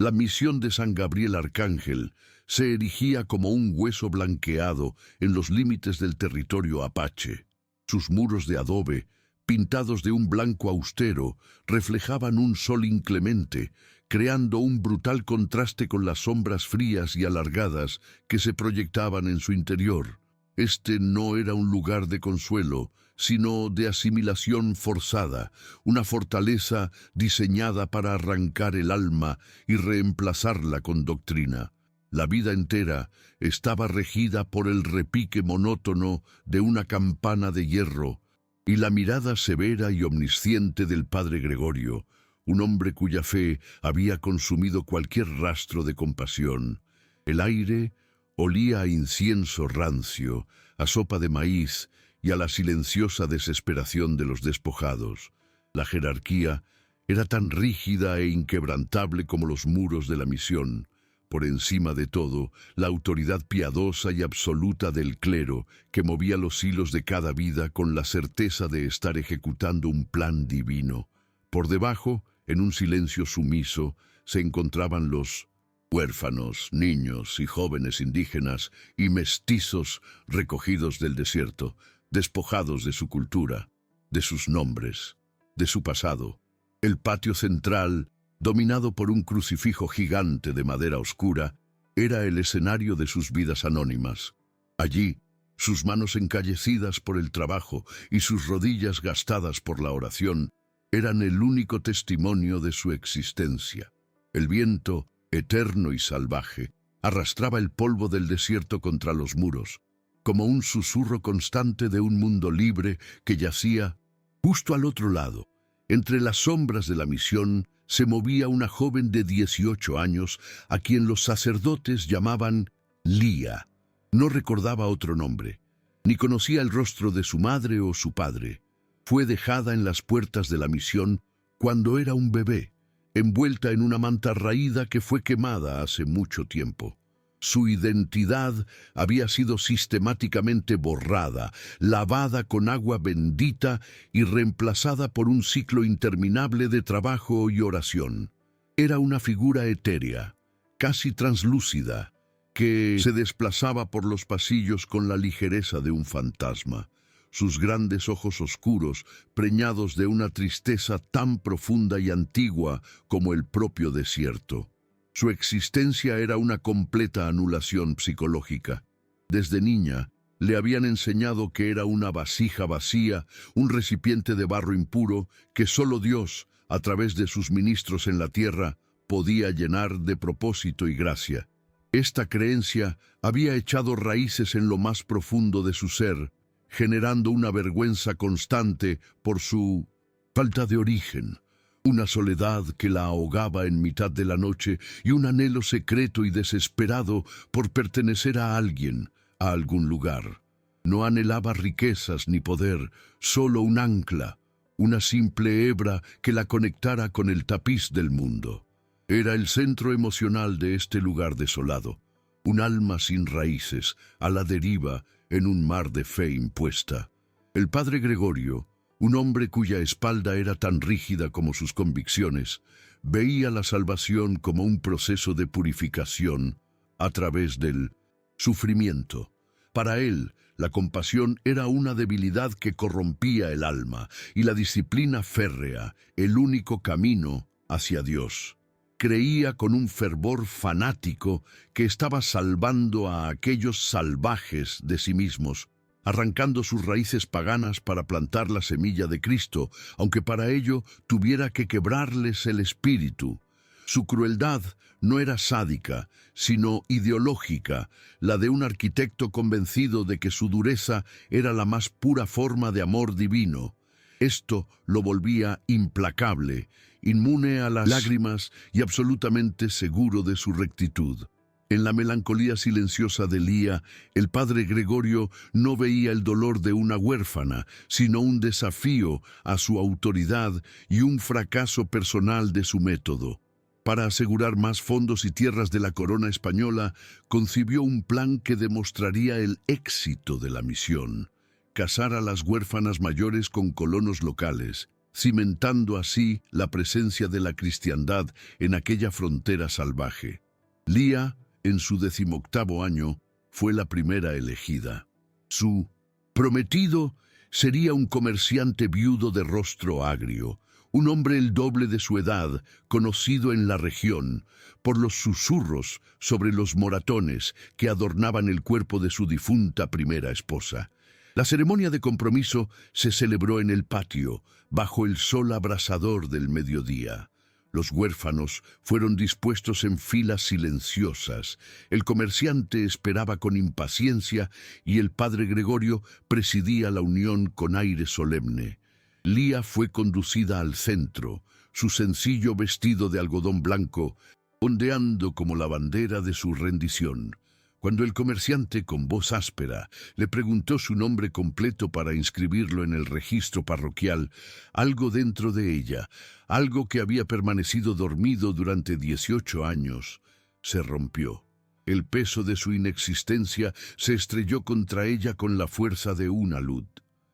La misión de San Gabriel Arcángel se erigía como un hueso blanqueado en los límites del territorio apache. Sus muros de adobe, pintados de un blanco austero, reflejaban un sol inclemente, creando un brutal contraste con las sombras frías y alargadas que se proyectaban en su interior. Este no era un lugar de consuelo, sino de asimilación forzada, una fortaleza diseñada para arrancar el alma y reemplazarla con doctrina. La vida entera estaba regida por el repique monótono de una campana de hierro y la mirada severa y omnisciente del padre Gregorio, un hombre cuya fe había consumido cualquier rastro de compasión. El aire olía a incienso rancio, a sopa de maíz y a la silenciosa desesperación de los despojados. La jerarquía era tan rígida e inquebrantable como los muros de la misión. Por encima de todo, la autoridad piadosa y absoluta del clero, que movía los hilos de cada vida con la certeza de estar ejecutando un plan divino. Por debajo, en un silencio sumiso, se encontraban los huérfanos, niños y jóvenes indígenas y mestizos recogidos del desierto, despojados de su cultura, de sus nombres, de su pasado. El patio central, dominado por un crucifijo gigante de madera oscura, era el escenario de sus vidas anónimas. Allí, sus manos encallecidas por el trabajo y sus rodillas gastadas por la oración, eran el único testimonio de su existencia. El viento, eterno y salvaje, arrastraba el polvo del desierto contra los muros, como un susurro constante de un mundo libre que yacía justo al otro lado. Entre las sombras de la misión se movía una joven de 18 años a quien los sacerdotes llamaban Lía. No recordaba otro nombre, ni conocía el rostro de su madre o su padre. Fue dejada en las puertas de la misión cuando era un bebé, envuelta en una manta raída que fue quemada hace mucho tiempo. Su identidad había sido sistemáticamente borrada, lavada con agua bendita y reemplazada por un ciclo interminable de trabajo y oración. Era una figura etérea, casi translúcida, que se desplazaba por los pasillos con la ligereza de un fantasma. Sus grandes ojos oscuros, preñados de una tristeza tan profunda y antigua como el propio desierto. Su existencia era una completa anulación psicológica. Desde niña, le habían enseñado que era una vasija vacía, un recipiente de barro impuro que solo Dios, a través de sus ministros en la tierra, podía llenar de propósito y gracia. Esta creencia había echado raíces en lo más profundo de su ser, generando una vergüenza constante por su falta de origen, una soledad que la ahogaba en mitad de la noche y un anhelo secreto y desesperado por pertenecer a alguien, a algún lugar. No anhelaba riquezas ni poder, solo un ancla, una simple hebra que la conectara con el tapiz del mundo. Era el centro emocional de este lugar desolado, un alma sin raíces, a la deriva en un mar de fe impuesta. El padre Gregorio, un hombre cuya espalda era tan rígida como sus convicciones, veía la salvación como un proceso de purificación a través del sufrimiento. Para él, la compasión era una debilidad que corrompía el alma y la disciplina férrea, el único camino hacia Dios. Creía con un fervor fanático que estaba salvando a aquellos salvajes de sí mismos, arrancando sus raíces paganas para plantar la semilla de Cristo, aunque para ello tuviera que quebrarles el espíritu. Su crueldad no era sádica, sino ideológica, la de un arquitecto convencido de que su dureza era la más pura forma de amor divino. Esto lo volvía implacable, inmune a las lágrimas y absolutamente seguro de su rectitud. En la melancolía silenciosa de Lía, el padre Gregorio no veía el dolor de una huérfana, sino un desafío a su autoridad y un fracaso personal de su método. Para asegurar más fondos y tierras de la corona española, concibió un plan que demostraría el éxito de la misión: casar a las huérfanas mayores con colonos locales cimentando así la presencia de la cristiandad en aquella frontera salvaje. Lía, en su 18º año, fue la primera elegida. Su prometido sería un comerciante viudo de rostro agrio, un hombre el doble de su edad, conocido en la región por los susurros sobre los moratones que adornaban el cuerpo de su difunta primera esposa. La ceremonia de compromiso se celebró en el patio, bajo el sol abrasador del mediodía. Los huérfanos fueron dispuestos en filas silenciosas. El comerciante esperaba con impaciencia y el padre Gregorio presidía la unión con aire solemne. Lía fue conducida al centro, su sencillo vestido de algodón blanco, ondeando como la bandera de su rendición. Cuando el comerciante, con voz áspera, le preguntó su nombre completo para inscribirlo en el registro parroquial, algo dentro de ella, algo que había permanecido dormido durante 18 años, se rompió. El peso de su inexistencia se estrelló contra ella con la fuerza de una luz.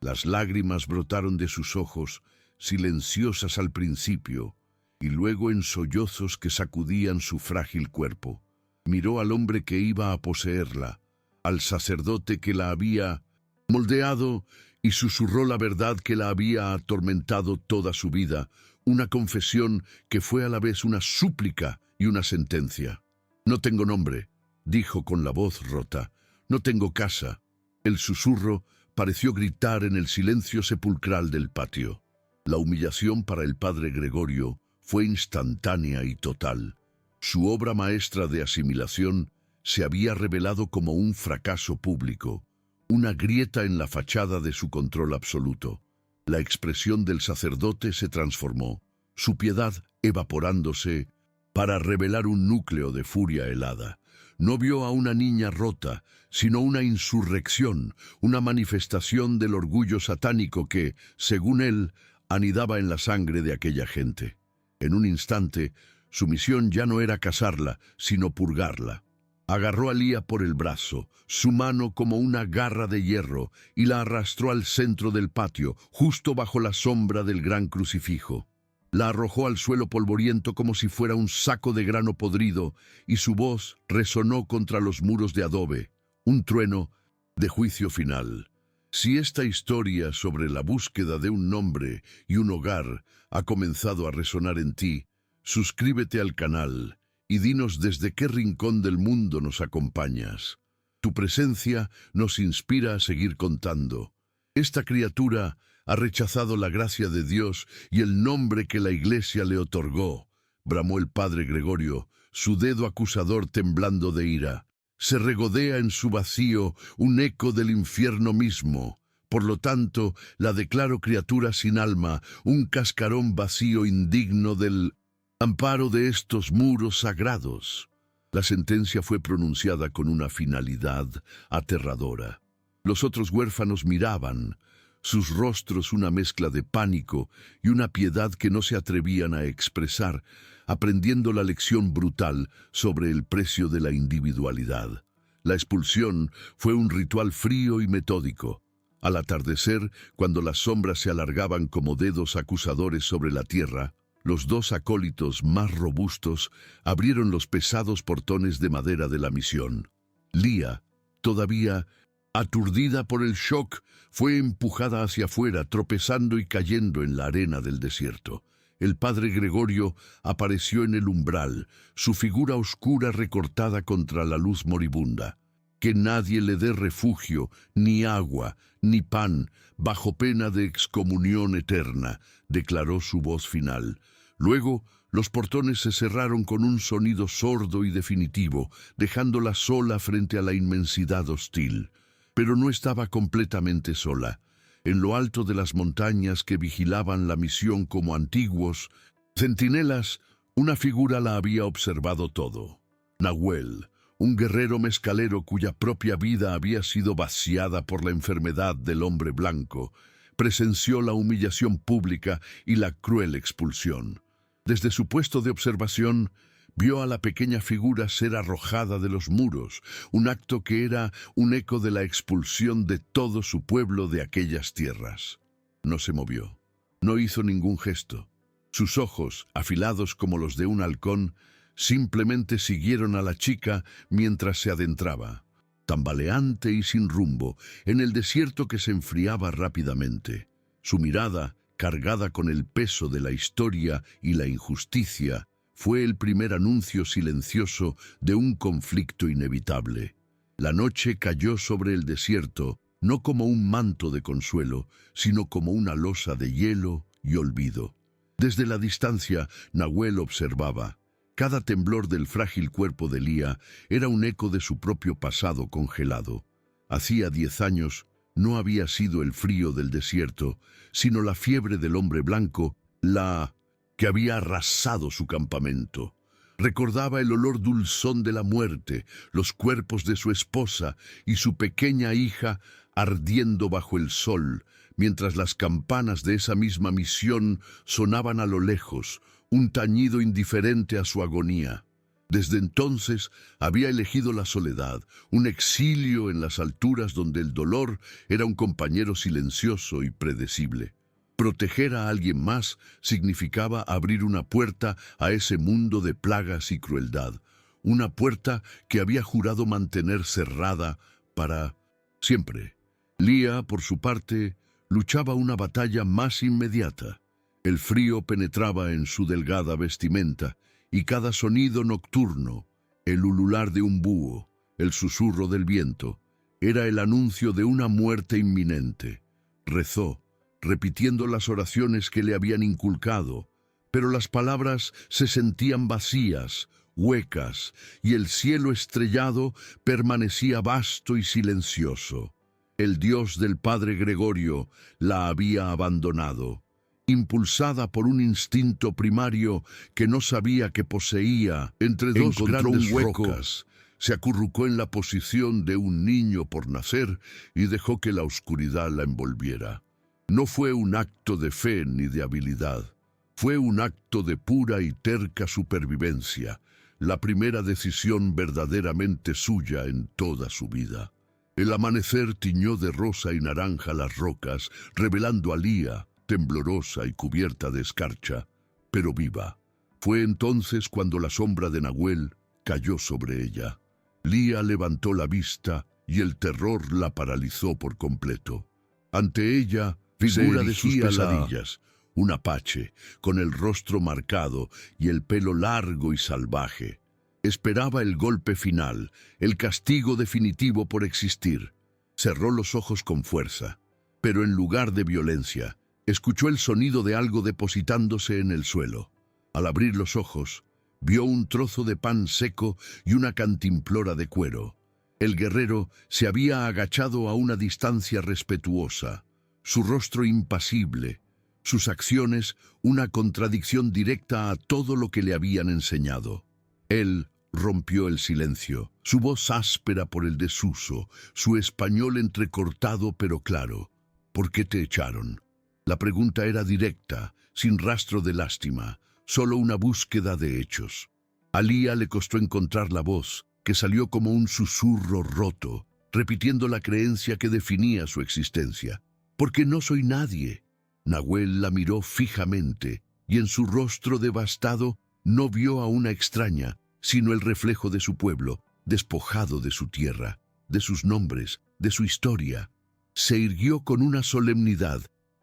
Las lágrimas brotaron de sus ojos, silenciosas al principio, y luego en sollozos que sacudían su frágil cuerpo. Miró al hombre que iba a poseerla, al sacerdote que la había moldeado, y susurró la verdad que la había atormentado toda su vida, una confesión que fue a la vez una súplica y una sentencia. «No tengo nombre», dijo con la voz rota. «No tengo casa». El susurro pareció gritar en el silencio sepulcral del patio. La humillación para el padre Gregorio fue instantánea y total. Su obra maestra de asimilación se había revelado como un fracaso público, una grieta en la fachada de su control absoluto. La expresión del sacerdote se transformó, su piedad evaporándose para revelar un núcleo de furia helada. No vio a una niña rota, sino una insurrección, una manifestación del orgullo satánico que, según él, anidaba en la sangre de aquella gente. En un instante, su misión ya no era casarla, sino purgarla. Agarró a Lía por el brazo, su mano como una garra de hierro, y la arrastró al centro del patio, justo bajo la sombra del gran crucifijo. La arrojó al suelo polvoriento como si fuera un saco de grano podrido, y su voz resonó contra los muros de adobe, un trueno de juicio final. Si esta historia sobre la búsqueda de un nombre y un hogar ha comenzado a resonar en ti, suscríbete al canal y dinos desde qué rincón del mundo nos acompañas. Tu presencia nos inspira a seguir contando. Esta criatura ha rechazado la gracia de Dios y el nombre que la Iglesia le otorgó, bramó el padre Gregorio, su dedo acusador temblando de ira. Se regodea en su vacío un eco del infierno mismo. Por lo tanto, la declaro criatura sin alma, un cascarón vacío indigno del amparo de estos muros sagrados. La sentencia fue pronunciada con una finalidad aterradora. Los otros huérfanos miraban, sus rostros una mezcla de pánico y una piedad que no se atrevían a expresar, aprendiendo la lección brutal sobre el precio de la individualidad. La expulsión fue un ritual frío y metódico. Al atardecer, cuando las sombras se alargaban como dedos acusadores sobre la tierra, los dos acólitos más robustos abrieron los pesados portones de madera de la misión. Lía, todavía aturdida por el shock, fue empujada hacia afuera, tropezando y cayendo en la arena del desierto. El padre Gregorio apareció en el umbral, su figura oscura recortada contra la luz moribunda. Que nadie le dé refugio, ni agua, ni pan, bajo pena de excomunión eterna, declaró su voz final. Luego, los portones se cerraron con un sonido sordo y definitivo, dejándola sola frente a la inmensidad hostil. Pero no estaba completamente sola. En lo alto de las montañas que vigilaban la misión como antiguos centinelas, una figura la había observado todo. Nahuel, un guerrero mezcalero cuya propia vida había sido vaciada por la enfermedad del hombre blanco, presenció la humillación pública y la cruel expulsión. Desde su puesto de observación, vio a la pequeña figura ser arrojada de los muros, un acto que era un eco de la expulsión de todo su pueblo de aquellas tierras. No se movió. No hizo ningún gesto. Sus ojos, afilados como los de un halcón, simplemente siguieron a la chica mientras se adentraba, tambaleante y sin rumbo, en el desierto que se enfriaba rápidamente. Su mirada, cargada con el peso de la historia y la injusticia, fue el primer anuncio silencioso de un conflicto inevitable. La noche cayó sobre el desierto, no como un manto de consuelo, sino como una losa de hielo y olvido. Desde la distancia, Nahuel observaba. Cada temblor del frágil cuerpo de Lía era un eco de su propio pasado congelado. Hacía 10 años no había sido el frío del desierto, sino la fiebre del hombre blanco, la que había arrasado su campamento. Recordaba el olor dulzón de la muerte, los cuerpos de su esposa y su pequeña hija ardiendo bajo el sol, mientras las campanas de esa misma misión sonaban a lo lejos, un tañido indiferente a su agonía. Desde entonces había elegido la soledad, un exilio en las alturas donde el dolor era un compañero silencioso y predecible. Proteger a alguien más significaba abrir una puerta a ese mundo de plagas y crueldad, una puerta que había jurado mantener cerrada para siempre. Lía, por su parte, luchaba una batalla más inmediata. El frío penetraba en su delgada vestimenta, y cada sonido nocturno, el ulular de un búho, el susurro del viento, era el anuncio de una muerte inminente. Rezó, repitiendo las oraciones que le habían inculcado, pero las palabras se sentían vacías, huecas, y el cielo estrellado permanecía vasto y silencioso. El Dios del Padre Gregorio la había abandonado, impulsada por un instinto primario que no sabía que poseía. Entre dos grandes rocas, se acurrucó en la posición de un niño por nacer y dejó que la oscuridad la envolviera. No fue un acto de fe ni de habilidad, fue un acto de pura y terca supervivencia, la primera decisión verdaderamente suya en toda su vida. El amanecer tiñó de rosa y naranja las rocas, revelando a Lía, temblorosa y cubierta de escarcha, pero viva. Fue entonces cuando la sombra de Nahuel cayó sobre ella. Lía levantó la vista y el terror la paralizó por completo. Ante ella, figura de sus pesadillas, un apache, con el rostro marcado y el pelo largo y salvaje. Esperaba el golpe final, el castigo definitivo por existir. Cerró los ojos con fuerza, pero en lugar de violencia, escuchó el sonido de algo depositándose en el suelo. Al abrir los ojos, vio un trozo de pan seco y una cantimplora de cuero. El guerrero se había agachado a una distancia respetuosa, su rostro impasible, sus acciones una contradicción directa a todo lo que le habían enseñado. Él rompió el silencio, su voz áspera por el desuso, su español entrecortado pero claro. ¿Por qué te echaron? La pregunta era directa, sin rastro de lástima, solo una búsqueda de hechos. A Lía le costó encontrar la voz, que salió como un susurro roto, repitiendo la creencia que definía su existencia. «Porque no soy nadie». Nahuel la miró fijamente, y en su rostro devastado no vio a una extraña, sino el reflejo de su pueblo, despojado de su tierra, de sus nombres, de su historia. Se irguió con una solemnidad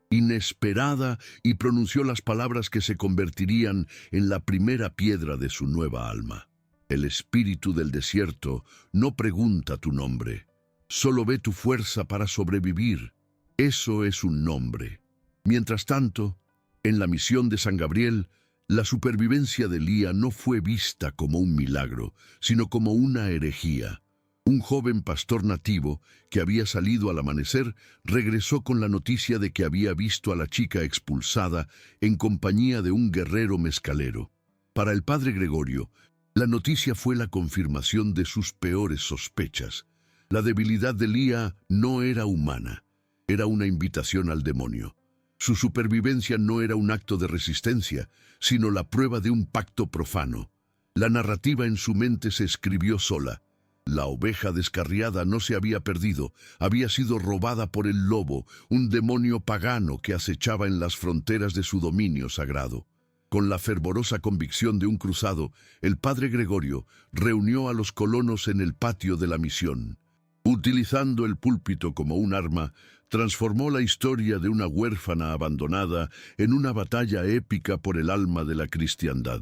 inesperada y pronunció las palabras que se convertirían en la primera piedra de su nueva alma. El espíritu del desierto no pregunta tu nombre, solo ve tu fuerza para sobrevivir. Eso es un nombre. Mientras tanto, en la misión de San Gabriel, la supervivencia de Lía no fue vista como un milagro, sino como una herejía. Un joven pastor nativo, que había salido al amanecer, regresó con la noticia de que había visto a la chica expulsada en compañía de un guerrero mezcalero. Para el padre Gregorio, la noticia fue la confirmación de sus peores sospechas. La debilidad de Lía no era humana, era una invitación al demonio. Su supervivencia no era un acto de resistencia, sino la prueba de un pacto profano. La narrativa en su mente se escribió sola. La oveja descarriada no se había perdido, había sido robada por el lobo, un demonio pagano que acechaba en las fronteras de su dominio sagrado. Con la fervorosa convicción de un cruzado, el padre Gregorio reunió a los colonos en el patio de la misión. Utilizando el púlpito como un arma, transformó la historia de una huérfana abandonada en una batalla épica por el alma de la cristiandad.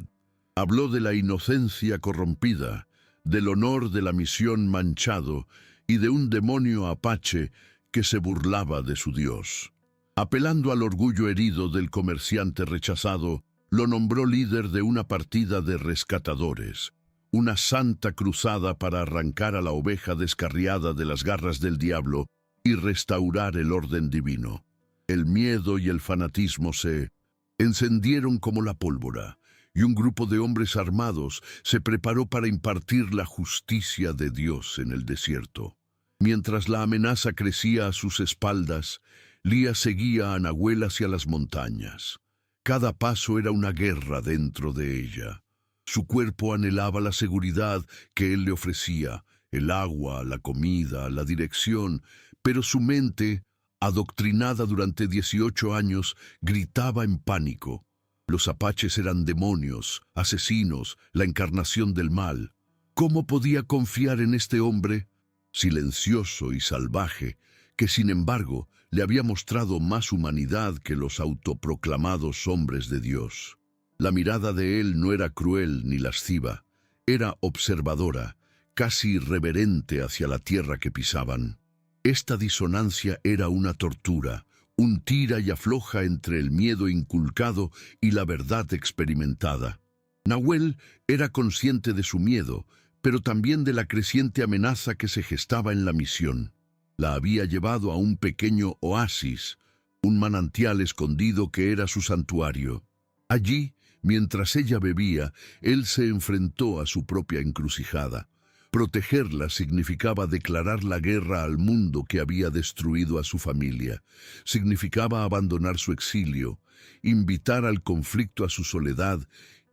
Habló de la inocencia corrompida, del honor de la misión manchado y de un demonio apache que se burlaba de su Dios. Apelando al orgullo herido del comerciante rechazado, lo nombró líder de una partida de rescatadores, una santa cruzada para arrancar a la oveja descarriada de las garras del diablo y restaurar el orden divino. El miedo y el fanatismo se encendieron como la pólvora, y un grupo de hombres armados se preparó para impartir la justicia de Dios en el desierto. Mientras la amenaza crecía a sus espaldas, Lía seguía a Nahuel hacia las montañas. Cada paso era una guerra dentro de ella. Su cuerpo anhelaba la seguridad que él le ofrecía, el agua, la comida, la dirección, pero su mente, adoctrinada durante 18 años, gritaba en pánico. Los apaches eran demonios, asesinos, la encarnación del mal. ¿Cómo podía confiar en este hombre, silencioso y salvaje, que sin embargo le había mostrado más humanidad que los autoproclamados hombres de Dios? La mirada de él no era cruel ni lasciva, era observadora, casi irreverente hacia la tierra que pisaban. Esta disonancia era una tortura, un tira y afloja entre el miedo inculcado y la verdad experimentada. Nahuel era consciente de su miedo, pero también de la creciente amenaza que se gestaba en la misión. La había llevado a un pequeño oasis, un manantial escondido que era su santuario. Allí, mientras ella bebía, él se enfrentó a su propia encrucijada. Protegerla significaba declarar la guerra al mundo que había destruido a su familia. Significaba abandonar su exilio, invitar al conflicto a su soledad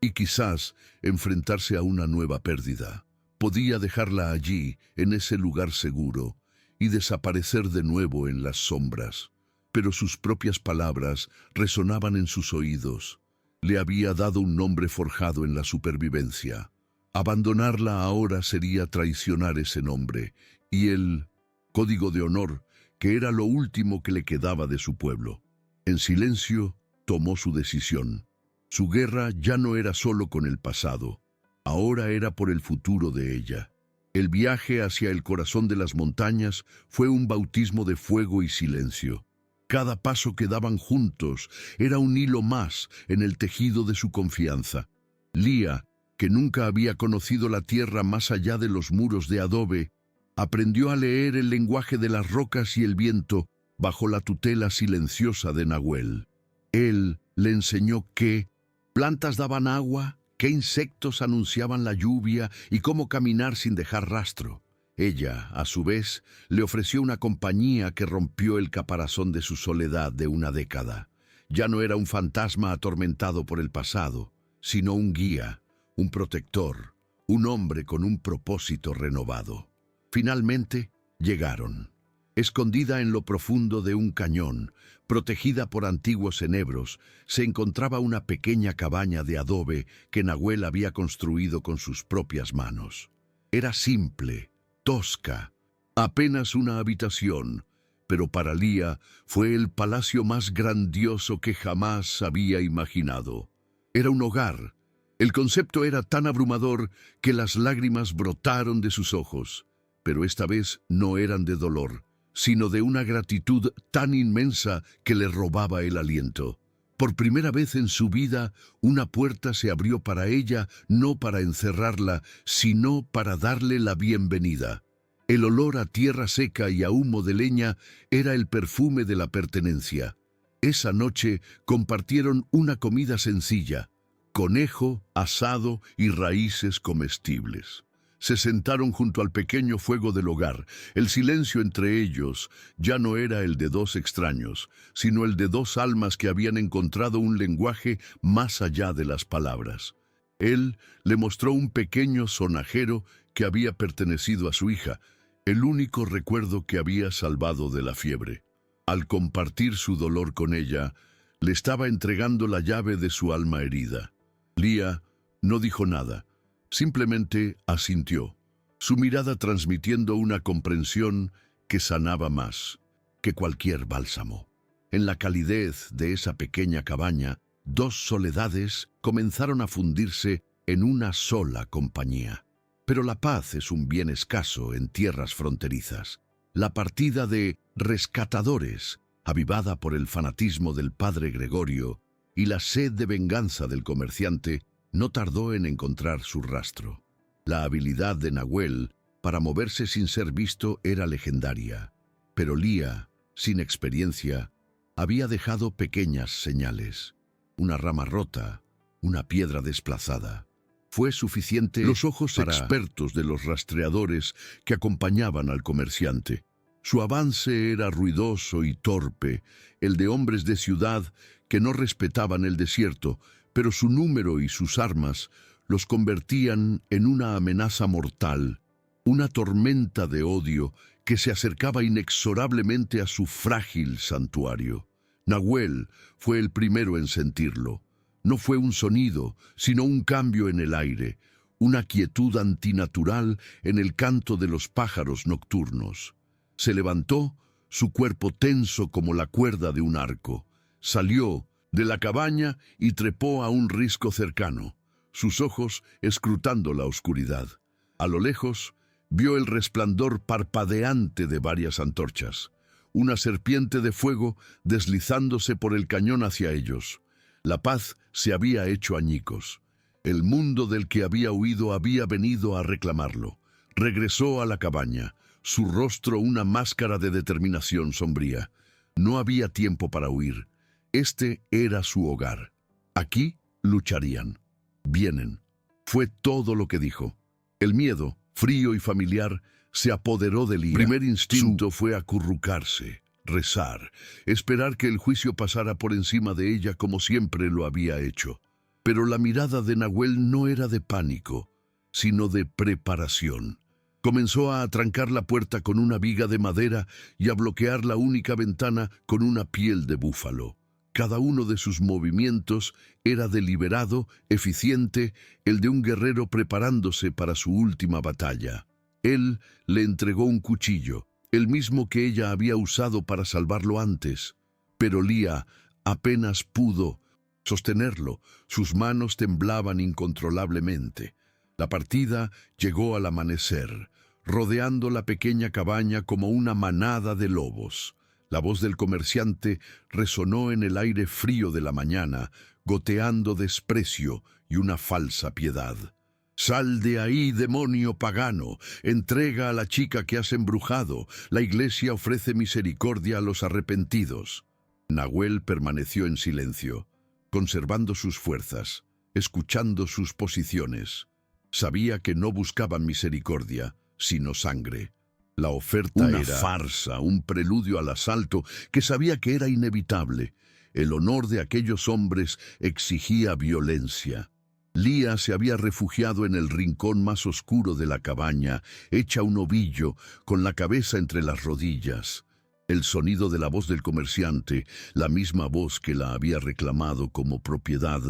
y quizás enfrentarse a una nueva pérdida. Podía dejarla allí, en ese lugar seguro, y desaparecer de nuevo en las sombras. Pero sus propias palabras resonaban en sus oídos. Le había dado un nombre forjado en la supervivencia. Abandonarla ahora sería traicionar ese nombre y el código de honor, que era lo último que le quedaba de su pueblo. En silencio, tomó su decisión. Su guerra ya no era solo con el pasado, ahora era por el futuro de ella. El viaje hacia el corazón de las montañas fue un bautismo de fuego y silencio. Cada paso que daban juntos era un hilo más en el tejido de su confianza. Lía, que nunca había conocido la tierra más allá de los muros de adobe, aprendió a leer el lenguaje de las rocas y el viento bajo la tutela silenciosa de Nahuel. Él le enseñó qué plantas daban agua, qué insectos anunciaban la lluvia y cómo caminar sin dejar rastro. Ella, a su vez, le ofreció una compañía que rompió el caparazón de su soledad de una década. Ya no era un fantasma atormentado por el pasado, sino un guía, un protector, un hombre con un propósito renovado. Finalmente, llegaron. Escondida en lo profundo de un cañón, protegida por antiguos enebros, se encontraba una pequeña cabaña de adobe que Nahuel había construido con sus propias manos. Era simple, tosca, apenas una habitación, pero para Lía fue el palacio más grandioso que jamás había imaginado. Era un hogar. El concepto era tan abrumador que las lágrimas brotaron de sus ojos, pero esta vez no eran de dolor, sino de una gratitud tan inmensa que le robaba el aliento. Por primera vez en su vida, una puerta se abrió para ella, no para encerrarla, sino para darle la bienvenida. El olor a tierra seca y a humo de leña era el perfume de la pertenencia. Esa noche compartieron una comida sencilla: conejo, asado y raíces comestibles. Se sentaron junto al pequeño fuego del hogar. El silencio entre ellos ya no era el de dos extraños, sino el de dos almas que habían encontrado un lenguaje más allá de las palabras. Él le mostró un pequeño sonajero que había pertenecido a su hija, el único recuerdo que había salvado de la fiebre. Al compartir su dolor con ella, le estaba entregando la llave de su alma herida. Lía no dijo nada, simplemente asintió, su mirada transmitiendo una comprensión que sanaba más que cualquier bálsamo. En la calidez de esa pequeña cabaña, dos soledades comenzaron a fundirse en una sola compañía. Pero la paz es un bien escaso en tierras fronterizas. La partida de rescatadores, avivada por el fanatismo del padre Gregorio y la sed de venganza del comerciante, no tardó en encontrar su rastro. La habilidad de Nahuel para moverse sin ser visto era legendaria, pero Lía, sin experiencia, había dejado pequeñas señales. Una rama rota, una piedra desplazada. Fue suficiente los ojos expertos de los rastreadores que acompañaban al comerciante. Su avance era ruidoso y torpe, el de hombres de ciudad que no respetaban el desierto, pero su número y sus armas los convertían en una amenaza mortal, una tormenta de odio que se acercaba inexorablemente a su frágil santuario. Nahuel fue el primero en sentirlo. No fue un sonido, sino un cambio en el aire, una quietud antinatural en el canto de los pájaros nocturnos. Se levantó, su cuerpo tenso como la cuerda de un arco. Salió de la cabaña y trepó a un risco cercano, sus ojos escrutando la oscuridad. A lo lejos, vio el resplandor parpadeante de varias antorchas, una serpiente de fuego deslizándose por el cañón hacia ellos. La paz se había hecho añicos. El mundo del que había huido había venido a reclamarlo. Regresó a la cabaña, su rostro una máscara de determinación sombría. No había tiempo para huir. Este era su hogar. Aquí lucharían. Vienen. Fue todo lo que dijo. El miedo, frío y familiar, se apoderó de Lía. Primer instinto fue acurrucarse, rezar, esperar que el juicio pasara por encima de ella como siempre lo había hecho. Pero la mirada de Nahuel no era de pánico, sino de preparación. Comenzó a atrancar la puerta con una viga de madera y a bloquear la única ventana con una piel de búfalo. Cada uno de sus movimientos era deliberado, eficiente, el de un guerrero preparándose para su última batalla. Él le entregó un cuchillo, el mismo que ella había usado para salvarlo antes. Pero Lía apenas pudo sostenerlo, sus manos temblaban incontrolablemente. La partida llegó al amanecer, rodeando la pequeña cabaña como una manada de lobos. La voz del comerciante resonó en el aire frío de la mañana, goteando desprecio y una falsa piedad. «Sal de ahí, demonio pagano, entrega a la chica que has embrujado, la iglesia ofrece misericordia a los arrepentidos». Nahuel permaneció en silencio, conservando sus fuerzas, escuchando sus posiciones. Sabía que no buscaban misericordia, sino sangre. La oferta era una farsa, un preludio al asalto que sabía que era inevitable. El honor de aquellos hombres exigía violencia. Lía se había refugiado en el rincón más oscuro de la cabaña, hecha un ovillo, con la cabeza entre las rodillas. El sonido de la voz del comerciante, la misma voz que la había reclamado como propiedad,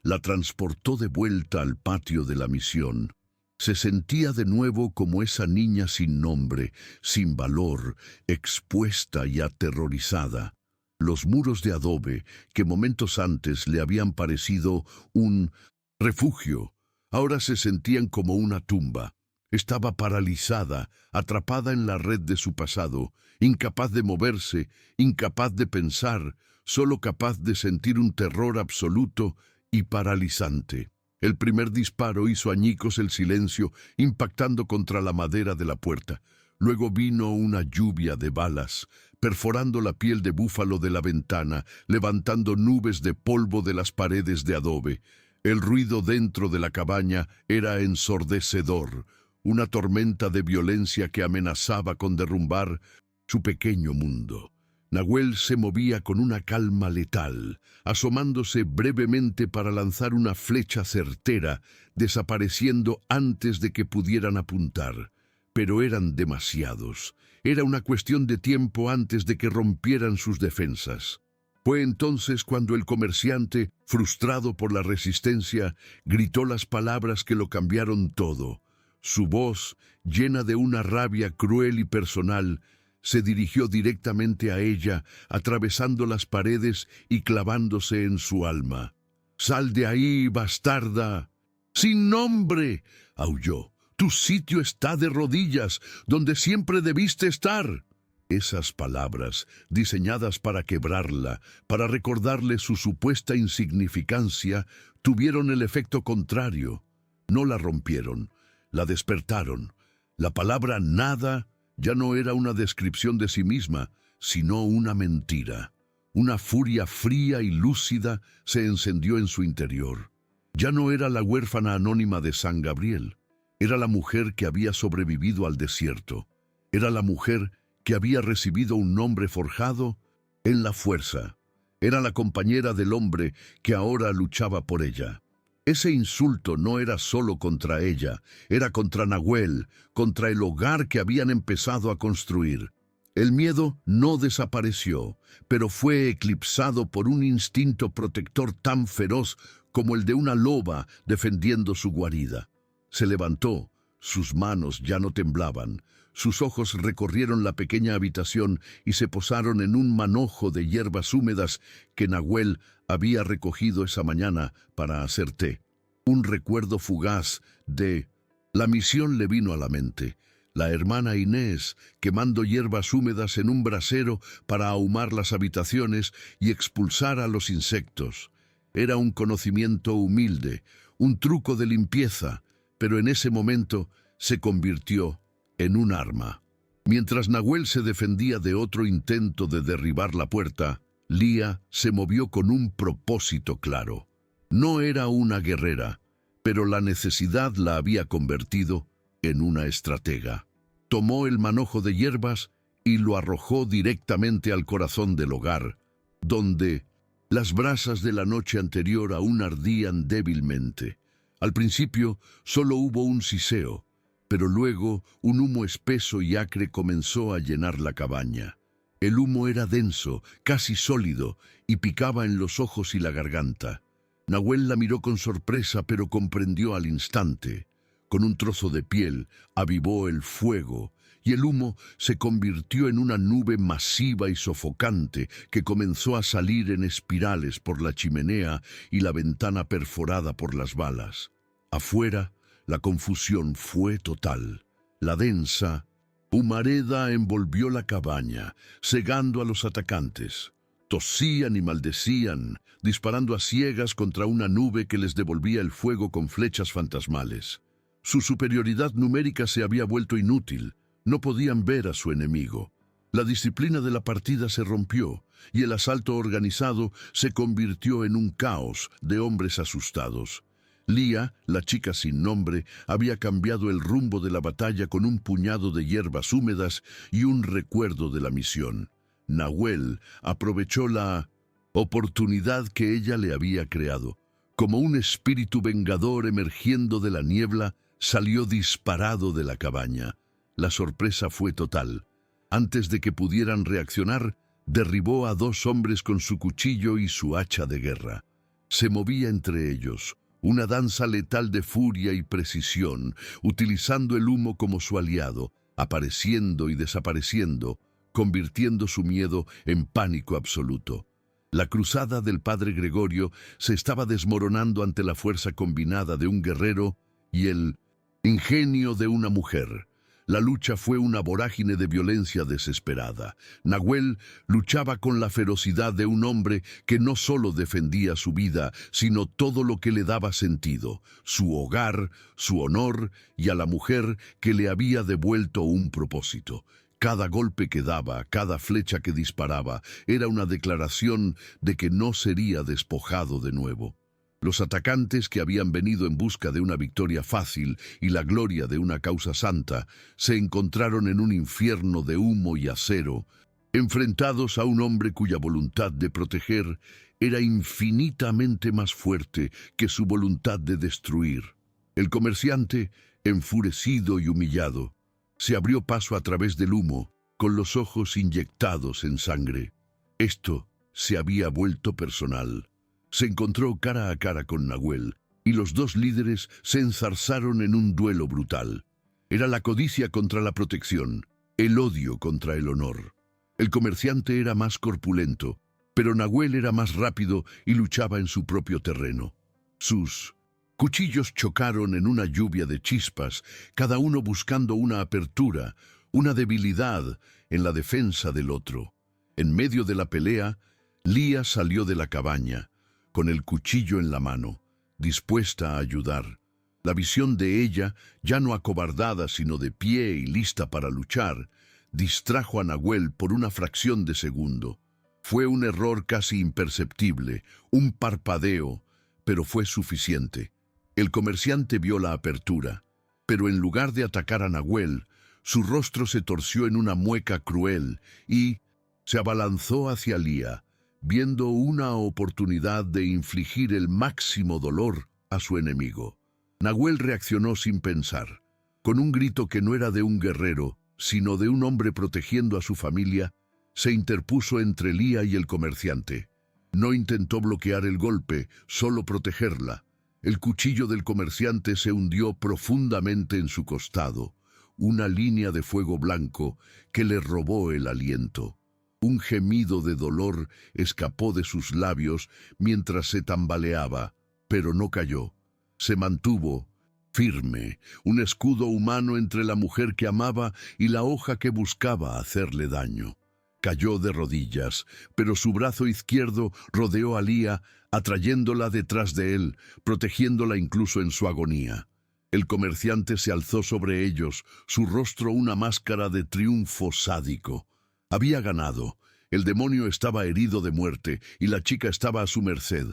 la transportó de vuelta al patio de la misión. Se sentía de nuevo como esa niña sin nombre, sin valor, expuesta y aterrorizada. Los muros de adobe, que momentos antes le habían parecido un refugio, ahora se sentían como una tumba. Estaba paralizada, atrapada en la red de su pasado, incapaz de moverse, incapaz de pensar, solo capaz de sentir un terror absoluto y paralizante. El primer disparo hizo añicos el silencio, impactando contra la madera de la puerta. Luego vino una lluvia de balas, perforando la piel de búfalo de la ventana, levantando nubes de polvo de las paredes de adobe. El ruido dentro de la cabaña era ensordecedor, una tormenta de violencia que amenazaba con derrumbar su pequeño mundo. Nahuel se movía con una calma letal, asomándose brevemente para lanzar una flecha certera, desapareciendo antes de que pudieran apuntar. Pero eran demasiados. Era una cuestión de tiempo antes de que rompieran sus defensas. Fue entonces cuando el comerciante, frustrado por la resistencia, gritó las palabras que lo cambiaron todo. Su voz, llena de una rabia cruel y personal, se dirigió directamente a ella, atravesando las paredes y clavándose en su alma. «¡Sal de ahí, bastarda!». «¡Sin nombre!», aulló. «Tu sitio está de rodillas, donde siempre debiste estar». Esas palabras, diseñadas para quebrarla, para recordarle su supuesta insignificancia, tuvieron el efecto contrario. No la rompieron, la despertaron. La palabra nada ya no era una descripción de sí misma, sino una mentira. Una furia fría y lúcida se encendió en su interior. Ya no era la huérfana anónima de San Gabriel. Era la mujer que había sobrevivido al desierto. Era la mujer que había recibido un nombre forjado en la fuerza. Era la compañera del hombre que ahora luchaba por ella. Ese insulto no era solo contra ella, era contra Nahuel, contra el hogar que habían empezado a construir. El miedo no desapareció, pero fue eclipsado por un instinto protector tan feroz como el de una loba defendiendo su guarida. Se levantó, sus manos ya no temblaban. Sus ojos recorrieron la pequeña habitación y se posaron en un manojo de hierbas húmedas que Nahuel había recogido esa mañana para hacer té. Un recuerdo fugaz de la misión le vino a la mente. La hermana Inés quemando hierbas húmedas en un brasero para ahumar las habitaciones y expulsar a los insectos. Era un conocimiento humilde, un truco de limpieza, pero en ese momento se convirtió en un arma. Mientras Nahuel se defendía de otro intento de derribar la puerta, Lía se movió con un propósito claro. No era una guerrera, pero la necesidad la había convertido en una estratega. Tomó el manojo de hierbas y lo arrojó directamente al corazón del hogar, donde las brasas de la noche anterior aún ardían débilmente. Al principio solo hubo un siseo, pero luego un humo espeso y acre comenzó a llenar la cabaña. El humo era denso, casi sólido, y picaba en los ojos y la garganta. Nahuel la miró con sorpresa, pero comprendió al instante. Con un trozo de piel avivó el fuego, y el humo se convirtió en una nube masiva y sofocante que comenzó a salir en espirales por la chimenea y la ventana perforada por las balas. Afuera, la confusión fue total. La densa humareda envolvió la cabaña, cegando a los atacantes. Tosían y maldecían, disparando a ciegas contra una nube que les devolvía el fuego con flechas fantasmales. Su superioridad numérica se había vuelto inútil. No podían ver a su enemigo. La disciplina de la partida se rompió y el asalto organizado se convirtió en un caos de hombres asustados. Lía, la chica sin nombre, había cambiado el rumbo de la batalla con un puñado de hierbas húmedas y un recuerdo de la misión. Nahuel aprovechó la oportunidad que ella le había creado. Como un espíritu vengador emergiendo de la niebla, salió disparado de la cabaña. La sorpresa fue total. Antes de que pudieran reaccionar, derribó a 2 hombres con su cuchillo y su hacha de guerra. Se movía entre ellos, una danza letal de furia y precisión, utilizando el humo como su aliado, apareciendo y desapareciendo, convirtiendo su miedo en pánico absoluto. La cruzada del padre Gregorio se estaba desmoronando ante la fuerza combinada de un guerrero y el ingenio de una mujer. La lucha fue una vorágine de violencia desesperada. Nahuel luchaba con la ferocidad de un hombre que no solo defendía su vida, sino todo lo que le daba sentido, su hogar, su honor y a la mujer que le había devuelto un propósito. Cada golpe que daba, cada flecha que disparaba, era una declaración de que no sería despojado de nuevo. Los atacantes que habían venido en busca de una victoria fácil y la gloria de una causa santa, se encontraron en un infierno de humo y acero, enfrentados a un hombre cuya voluntad de proteger era infinitamente más fuerte que su voluntad de destruir. El comerciante, enfurecido y humillado, se abrió paso a través del humo, con los ojos inyectados en sangre. Esto se había vuelto personal. Se encontró cara a cara con Nahuel, y los dos líderes se enzarzaron en un duelo brutal. Era la codicia contra la protección, el odio contra el honor. El comerciante era más corpulento, pero Nahuel era más rápido y luchaba en su propio terreno. Sus cuchillos chocaron en una lluvia de chispas, cada uno buscando una apertura, una debilidad en la defensa del otro. En medio de la pelea, Lía salió de la cabaña, con el cuchillo en la mano, dispuesta a ayudar. La visión de ella, ya no acobardada sino de pie y lista para luchar, distrajo a Nahuel por una fracción de segundo. Fue un error casi imperceptible, un parpadeo, pero fue suficiente. El comerciante vio la apertura, pero en lugar de atacar a Nahuel, su rostro se torció en una mueca cruel y se abalanzó hacia Lía, viendo una oportunidad de infligir el máximo dolor a su enemigo. Nahuel reaccionó sin pensar. Con un grito que no era de un guerrero, sino de un hombre protegiendo a su familia, se interpuso entre Lía y el comerciante. No intentó bloquear el golpe, solo protegerla. El cuchillo del comerciante se hundió profundamente en su costado, una línea de fuego blanco que le robó el aliento. Un gemido de dolor escapó de sus labios mientras se tambaleaba, pero no cayó. Se mantuvo firme, un escudo humano entre la mujer que amaba y la hoja que buscaba hacerle daño. Cayó de rodillas, pero su brazo izquierdo rodeó a Lía, atrayéndola detrás de él, protegiéndola incluso en su agonía. El comerciante se alzó sobre ellos, su rostro una máscara de triunfo sádico. Había ganado. El demonio estaba herido de muerte y la chica estaba a su merced.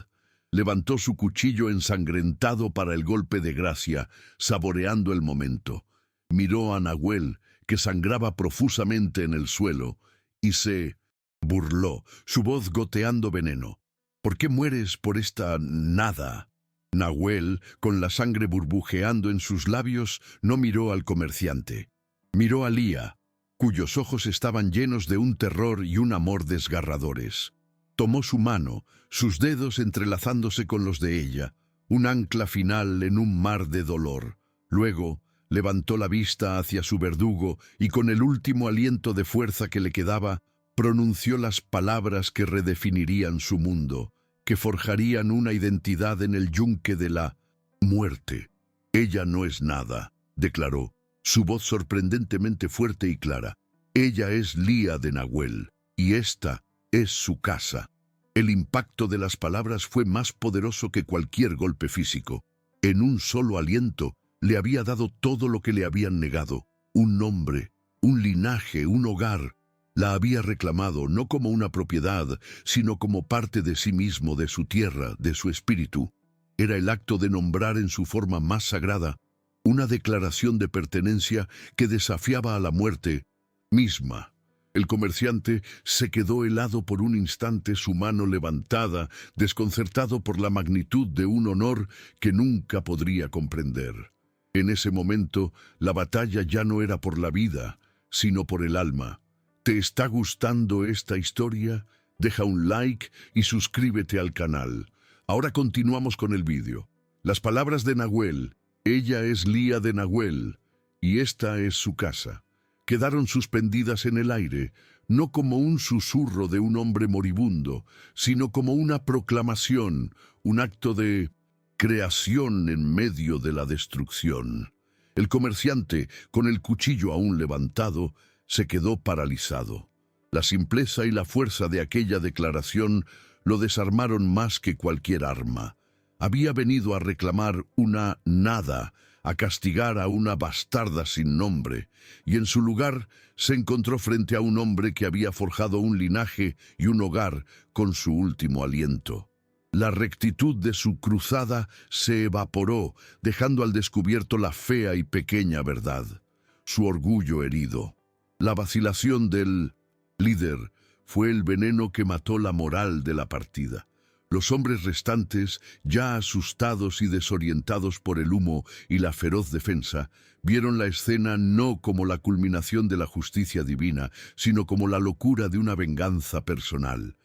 Levantó su cuchillo ensangrentado para el golpe de gracia, saboreando el momento. Miró a Nahuel, que sangraba profusamente en el suelo, y se burló, su voz goteando veneno. ¿Por qué mueres por esta nada? Nahuel, con la sangre burbujeando en sus labios, no miró al comerciante. Miró a Lía, cuyos ojos estaban llenos de un terror y un amor desgarradores. Tomó su mano, sus dedos entrelazándose con los de ella, un ancla final en un mar de dolor. Luego, levantó la vista hacia su verdugo y con el último aliento de fuerza que le quedaba, pronunció las palabras que redefinirían su mundo, que forjarían una identidad en el yunque de la muerte. «Ella no es nada», declaró, su voz sorprendentemente fuerte y clara. «Ella es Lía de Nahuel, y esta es su casa». El impacto de las palabras fue más poderoso que cualquier golpe físico. En un solo aliento, le había dado todo lo que le habían negado, un nombre, un linaje, un hogar. La había reclamado no como una propiedad, sino como parte de sí mismo, de su tierra, de su espíritu. Era el acto de nombrar en su forma más sagrada, una declaración de pertenencia que desafiaba a la muerte misma. El comerciante se quedó helado por un instante, su mano levantada, desconcertado por la magnitud de un honor que nunca podría comprender. En ese momento, la batalla ya no era por la vida, sino por el alma. ¿Te está gustando esta historia? Deja un like y suscríbete al canal. Ahora continuamos con el vídeo. Las palabras de Nahuel. Ella es Lía de Nahuel, y esta es su casa. Quedaron suspendidas en el aire, no como un susurro de un hombre moribundo, sino como una proclamación, un acto de creación en medio de la destrucción. El comerciante, con el cuchillo aún levantado, se quedó paralizado. La simpleza y la fuerza de aquella declaración lo desarmaron más que cualquier arma. Había venido a reclamar una nada, a castigar a una bastarda sin nombre, y en su lugar se encontró frente a un hombre que había forjado un linaje y un hogar con su último aliento. La rectitud de su cruzada se evaporó, dejando al descubierto la fea y pequeña verdad. Su orgullo herido. La vacilación del líder Fue el veneno que mató la moral de la partida. Los hombres restantes, ya asustados y desorientados por el humo y la feroz defensa, vieron la escena no como la culminación de la justicia divina, sino como la locura de una venganza personal.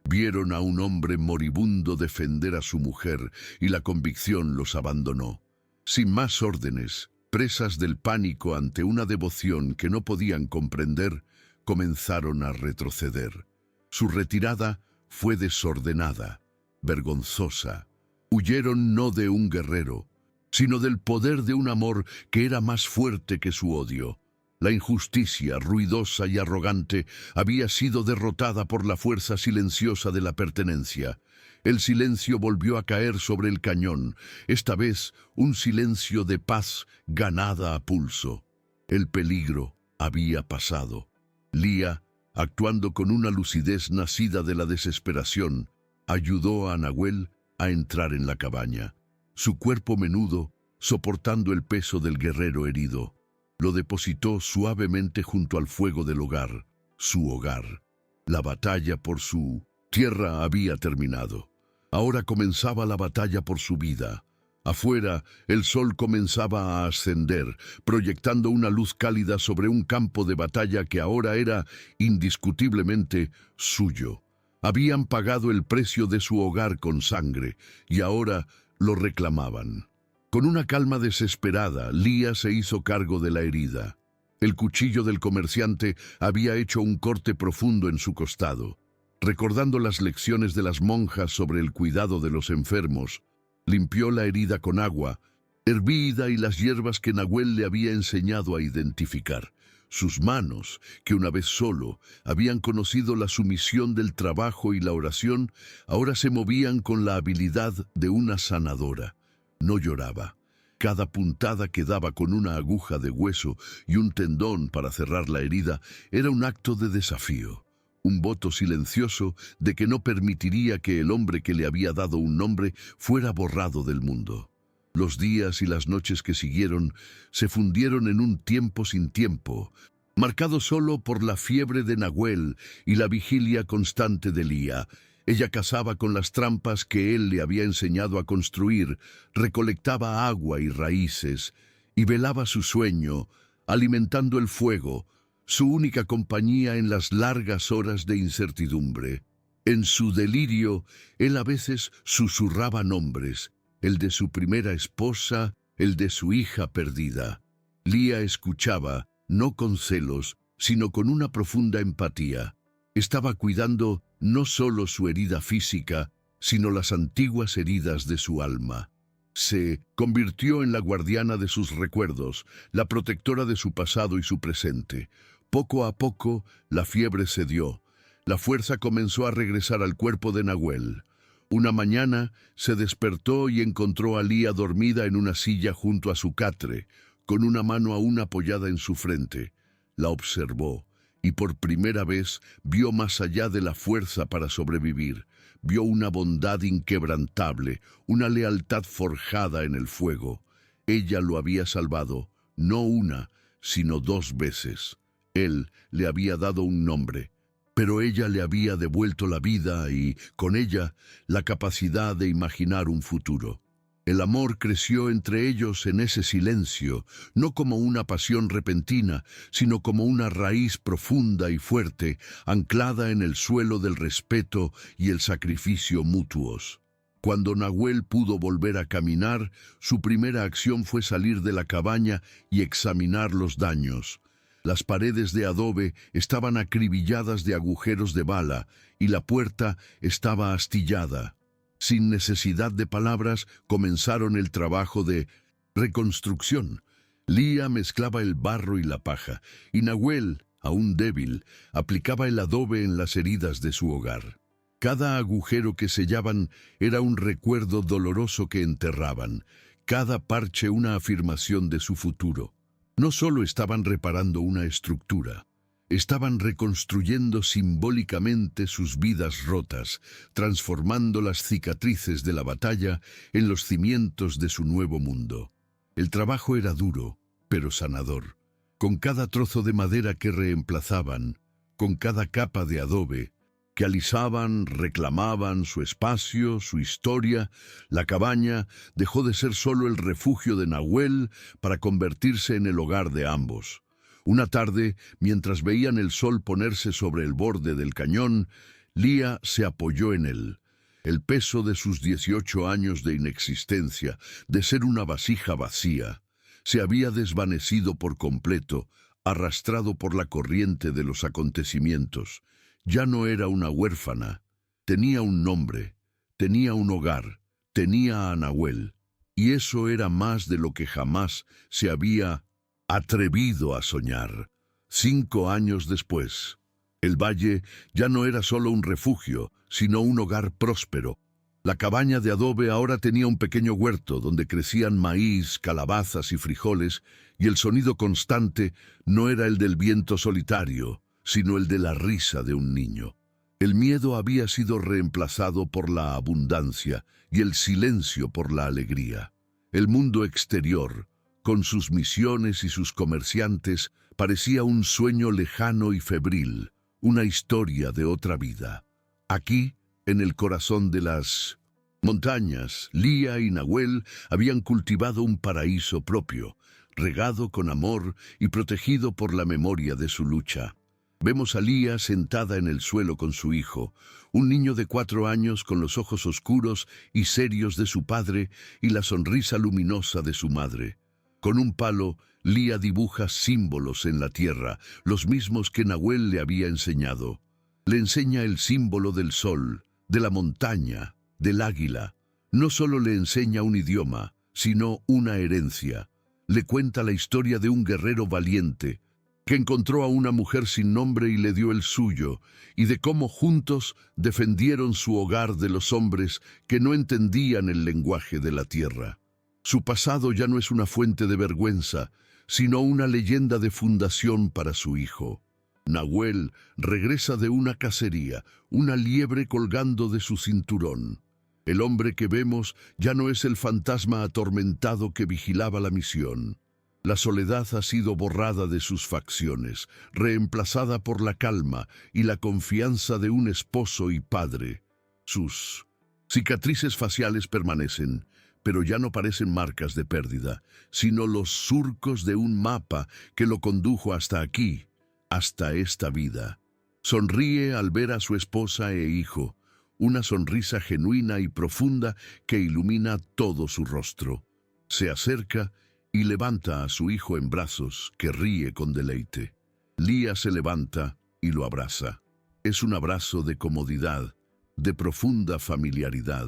Vieron a un hombre moribundo defender a su mujer y la convicción los abandonó. Sin más órdenes, presas del pánico ante una devoción que no podían comprender, comenzaron a retroceder. Su retirada fue desordenada, vergonzosa. Huyeron no de un guerrero, sino del poder de un amor que era más fuerte que su odio. La injusticia, ruidosa y arrogante, había sido derrotada por la fuerza silenciosa de la pertenencia. El silencio volvió a caer sobre el cañón, esta vez un silencio de paz ganada a pulso. El peligro había pasado. Lía, actuando con una lucidez nacida de la desesperación, ayudó a Nahuel a entrar en la cabaña. Su cuerpo menudo, soportando el peso del guerrero herido, lo depositó suavemente junto al fuego del hogar, su hogar. La batalla por su tierra había terminado. Ahora comenzaba la batalla por su vida. Afuera, el sol comenzaba a ascender, proyectando una luz cálida sobre un campo de batalla que ahora era indiscutiblemente suyo. Habían pagado el precio de su hogar con sangre y ahora lo reclamaban. Con una calma desesperada, Lía se hizo cargo de la herida. El cuchillo del comerciante había hecho un corte profundo en su costado. Recordando las lecciones de las monjas sobre el cuidado de los enfermos, limpió la herida con agua, hervida y las hierbas que Nahuel le había enseñado a identificar. Sus manos, que una vez solo habían conocido la sumisión del trabajo y la oración, ahora se movían con la habilidad de una sanadora. No lloraba. Cada puntada que daba con una aguja de hueso y un tendón para cerrar la herida era un acto de desafío, un voto silencioso de que no permitiría que el hombre que le había dado un nombre fuera borrado del mundo. Los días y las noches que siguieron se fundieron en un tiempo sin tiempo, marcado solo por la fiebre de Nahuel y la vigilia constante de Lía. Ella cazaba con las trampas que él le había enseñado a construir, recolectaba agua y raíces, y velaba su sueño, alimentando el fuego, su única compañía en las largas horas de incertidumbre. En su delirio, él a veces susurraba nombres, el de su primera esposa, el de su hija perdida. Lía escuchaba, no con celos, sino con una profunda empatía. Estaba cuidando no solo su herida física, sino las antiguas heridas de su alma. Se convirtió en la guardiana de sus recuerdos, la protectora de su pasado y su presente. Poco a poco, la fiebre cedió. La fuerza comenzó a regresar al cuerpo de Nahuel. Una mañana, se despertó y encontró a Lía dormida en una silla junto a su catre, con una mano aún apoyada en su frente. La observó, y por primera vez vio más allá de la fuerza para sobrevivir. Vio una bondad inquebrantable, una lealtad forjada en el fuego. Ella lo había salvado, no una, sino 2 veces. Él le había dado un nombre, pero ella le había devuelto la vida y, con ella, la capacidad de imaginar un futuro. El amor creció entre ellos en ese silencio, no como una pasión repentina, sino como una raíz profunda y fuerte, anclada en el suelo del respeto y el sacrificio mutuos. Cuando Nahuel pudo volver a caminar, su primera acción fue salir de la cabaña y examinar los daños. Las paredes de adobe estaban acribilladas de agujeros de bala y la puerta estaba astillada. Sin necesidad de palabras, comenzaron el trabajo de reconstrucción. Lía mezclaba el barro y la paja, y Nahuel, aún débil, aplicaba el adobe en las heridas de su hogar. Cada agujero que sellaban era un recuerdo doloroso que enterraban, cada parche una afirmación de su futuro. No solo estaban reparando una estructura, estaban reconstruyendo simbólicamente sus vidas rotas, transformando las cicatrices de la batalla en los cimientos de su nuevo mundo. El trabajo era duro, pero sanador. Con cada trozo de madera que reemplazaban, con cada capa de adobe, que alisaban, reclamaban su espacio, su historia. La cabaña dejó de ser solo el refugio de Nahuel para convertirse en el hogar de ambos. Una tarde, mientras veían el sol ponerse sobre el borde del cañón, Lía se apoyó en él. El peso de sus 18 años de inexistencia, de ser una vasija vacía, se había desvanecido por completo, arrastrado por la corriente de los acontecimientos. Ya no era una huérfana. Tenía un nombre, tenía un hogar, tenía a Nahuel. Y eso era más de lo que jamás se había atrevido a soñar. 5 años después, el valle ya no era solo un refugio, sino un hogar próspero. La cabaña de adobe ahora tenía un pequeño huerto donde crecían maíz, calabazas y frijoles, y el sonido constante no era el del viento solitario, sino el de la risa de un niño. El miedo había sido reemplazado por la abundancia y el silencio por la alegría. El mundo exterior, con sus misiones y sus comerciantes, parecía un sueño lejano y febril, una historia de otra vida. Aquí, en el corazón de las montañas, Lía y Nahuel habían cultivado un paraíso propio, regado con amor y protegido por la memoria de su lucha. Vemos a Lía sentada en el suelo con su hijo, un niño de 4 años con los ojos oscuros y serios de su padre y la sonrisa luminosa de su madre. Con un palo, Lía dibuja símbolos en la tierra, los mismos que Nahuel le había enseñado. Le enseña el símbolo del sol, de la montaña, del águila. No solo le enseña un idioma, sino una herencia. Le cuenta la historia de un guerrero valiente, que encontró a una mujer sin nombre y le dio el suyo, y de cómo juntos defendieron su hogar de los hombres que no entendían el lenguaje de la tierra. Su pasado ya no es una fuente de vergüenza, sino una leyenda de fundación para su hijo. Nahuel regresa de una cacería, una liebre colgando de su cinturón. El hombre que vemos ya no es el fantasma atormentado que vigilaba la misión. La soledad ha sido borrada de sus facciones, reemplazada por la calma y la confianza de un esposo y padre. Sus cicatrices faciales permanecen, pero ya no parecen marcas de pérdida, sino los surcos de un mapa que lo condujo hasta aquí, hasta esta vida. Sonríe al ver a su esposa e hijo, una sonrisa genuina y profunda que ilumina todo su rostro. Se acerca y levanta a su hijo en brazos, que ríe con deleite. Lía se levanta y lo abraza. Es un abrazo de comodidad, de profunda familiaridad.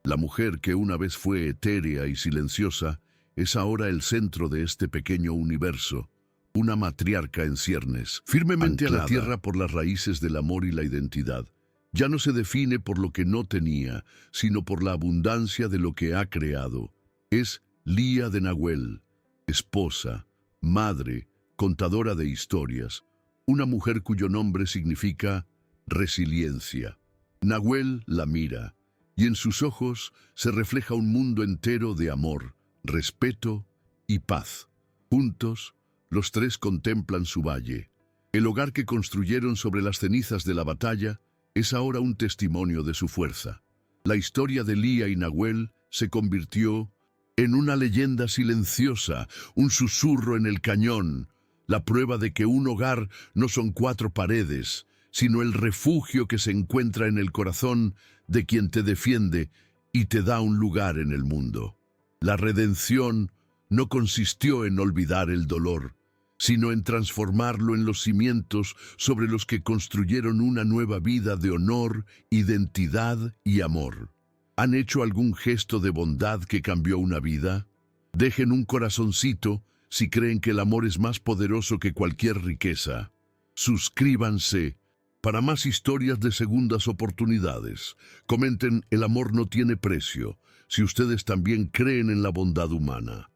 La mujer que una vez fue etérea y silenciosa es ahora el centro de este pequeño universo, una matriarca en ciernes, firmemente anclada a la tierra por las raíces del amor y la identidad. Ya no se define por lo que no tenía, sino por la abundancia de lo que ha creado. Es Lía de Nahuel, esposa, madre, contadora de historias, una mujer cuyo nombre significa resiliencia. Nahuel la mira, y en sus ojos se refleja un mundo entero de amor, respeto y paz. Juntos, los tres contemplan su valle. El hogar que construyeron sobre las cenizas de la batalla es ahora un testimonio de su fuerza. La historia de Lía y Nahuel se convirtió en una leyenda silenciosa, un susurro en el cañón, la prueba de que un hogar no son 4 paredes, sino el refugio que se encuentra en el corazón de quien te defiende y te da un lugar en el mundo. La redención no consistió en olvidar el dolor, sino en transformarlo en los cimientos sobre los que construyeron una nueva vida de honor, identidad y amor. ¿Han hecho algún gesto de bondad que cambió una vida? Dejen un corazoncito si creen que el amor es más poderoso que cualquier riqueza. Suscríbanse para más historias de segundas oportunidades. Comenten: el amor no tiene precio, si ustedes también creen en la bondad humana.